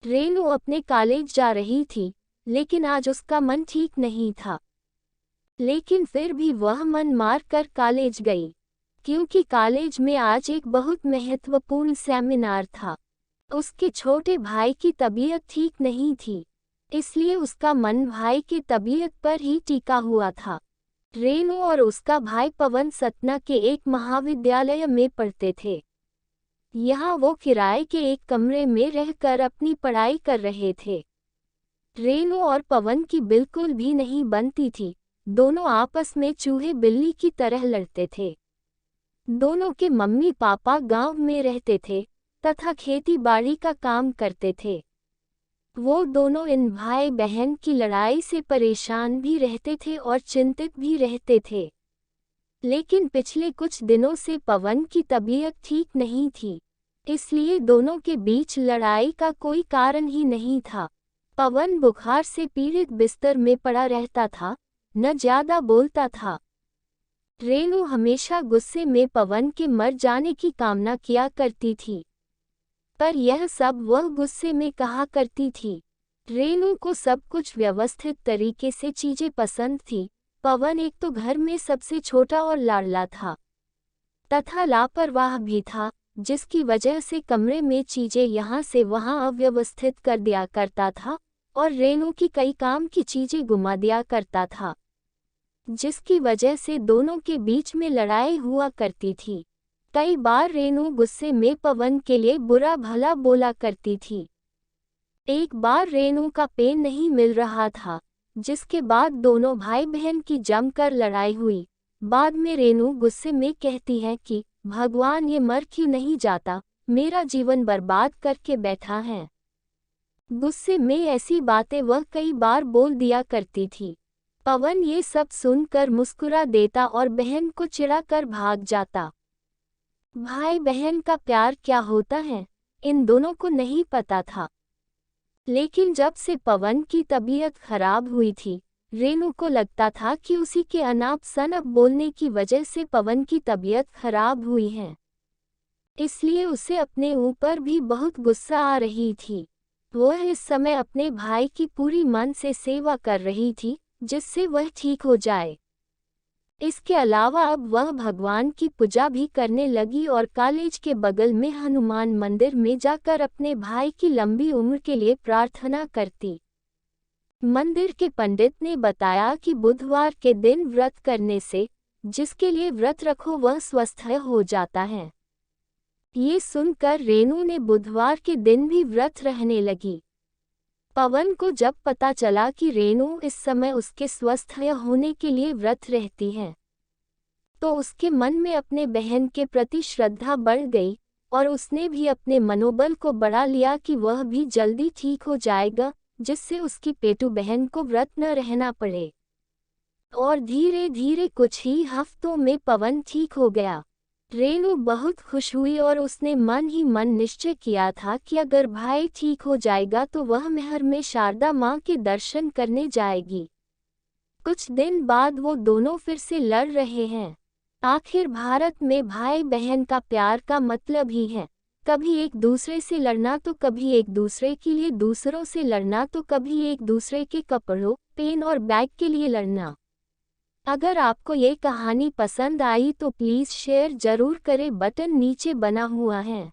रेनू अपने कॉलेज जा रही थी, लेकिन आज उसका मन ठीक नहीं था। लेकिन फिर भी वह मन मार कर कॉलेज गई, क्योंकि कॉलेज में आज एक बहुत महत्वपूर्ण सेमिनार था। उसके छोटे भाई की तबीयत ठीक नहीं थी, इसलिए उसका मन भाई की तबीयत पर ही टिका हुआ था। रेनू और उसका भाई पवन सतना के एक महाविद्यालय में पढ़ते थे। यहाँ वो किराए के एक कमरे में रहकर अपनी पढ़ाई कर रहे थे। रेनू और पवन की बिल्कुल भी नहीं बनती थी। दोनों आपस में चूहे बिल्ली की तरह लड़ते थे। दोनों के मम्मी पापा गांव में रहते थे तथा खेती बाड़ी का काम करते थे। वो दोनों इन भाई बहन की लड़ाई से परेशान भी रहते थे और चिंतित भी रहते थे। लेकिन पिछले कुछ दिनों से पवन की तबीयत ठीक नहीं थी, इसलिए दोनों के बीच लड़ाई का कोई कारण ही नहीं था। पवन बुखार से पीड़ित बिस्तर में पड़ा रहता था, न ज्यादा बोलता था। रेनू हमेशा गुस्से में पवन के मर जाने की कामना किया करती थी, पर यह सब वह गुस्से में कहा करती थी। रेनू को सब कुछ व्यवस्थित तरीके से चीजें पसंद थी। पवन एक तो घर में सबसे छोटा और लाडला था, तथा लापरवाह भी था, जिसकी वजह से कमरे में चीजें यहाँ से वहाँ अव्यवस्थित कर दिया करता था और रेनू की कई काम की चीजें गुमा दिया करता था, जिसकी वजह से दोनों के बीच में लड़ाई हुआ करती थी। कई बार रेनू गुस्से में पवन के लिए बुरा भला बोला करती थी। एक बार रेनू का पेन नहीं मिल रहा था, जिसके बाद दोनों भाई बहन की जमकर लड़ाई हुई। बाद में रेनू गुस्से में कहती है कि भगवान ये मर क्यों नहीं जाता, मेरा जीवन बर्बाद करके बैठा है। गुस्से में ऐसी बातें वह कई बार बोल दिया करती थी। पवन ये सब सुनकर मुस्कुरा देता और बहन को चिढ़ाकर भाग जाता। भाई बहन का प्यार क्या होता है, इन दोनों को नहीं पता था। लेकिन जब से पवन की तबीयत खराब हुई थी, रेनू को लगता था कि उसी के अनाप शनाप बोलने की वजह से पवन की तबीयत खराब हुई है। इसलिए उसे अपने ऊपर भी बहुत गुस्सा आ रही थी। वह इस समय अपने भाई की पूरी मन से सेवा कर रही थी, जिससे वह ठीक हो जाए। इसके अलावा अब वह भगवान की पूजा भी करने लगी और कॉलेज के बगल में हनुमान मंदिर में जाकर अपने भाई की लंबी उम्र के लिए प्रार्थना करती। मंदिर के पंडित ने बताया कि बुधवार के दिन व्रत करने से जिसके लिए व्रत रखो वह स्वस्थ हो जाता है। ये सुनकर रेनू ने बुधवार के दिन भी व्रत रहने लगी। पवन को जब पता चला कि रेनू इस समय उसके स्वस्थ होने के लिए व्रत रहती है, तो उसके मन में अपने बहन के प्रति श्रद्धा बढ़ गई और उसने भी अपने मनोबल को बढ़ा लिया कि वह भी जल्दी ठीक हो जाएगा, जिससे उसकी पेटू बहन को व्रत न रहना पड़े। और धीरे धीरे कुछ ही हफ्तों में पवन ठीक हो गया। रेनू बहुत खुश हुई और उसने मन ही मन निश्चय किया था कि अगर भाई ठीक हो जाएगा तो वह मेहर में शारदा माँ के दर्शन करने जाएगी। कुछ दिन बाद वो दोनों फिर से लड़ रहे हैं। आखिर भारत में भाई बहन का प्यार का मतलब ही है, कभी एक दूसरे से लड़ना तो कभी एक दूसरे के लिए दूसरों से लड़ना तो कभी एक दूसरे के कपड़ों, पेन और बैग के लिए लड़ना। अगर आपको ये कहानी पसंद आई तो प्लीज़ शेयर ज़रूर करें, बटन नीचे बना हुआ है।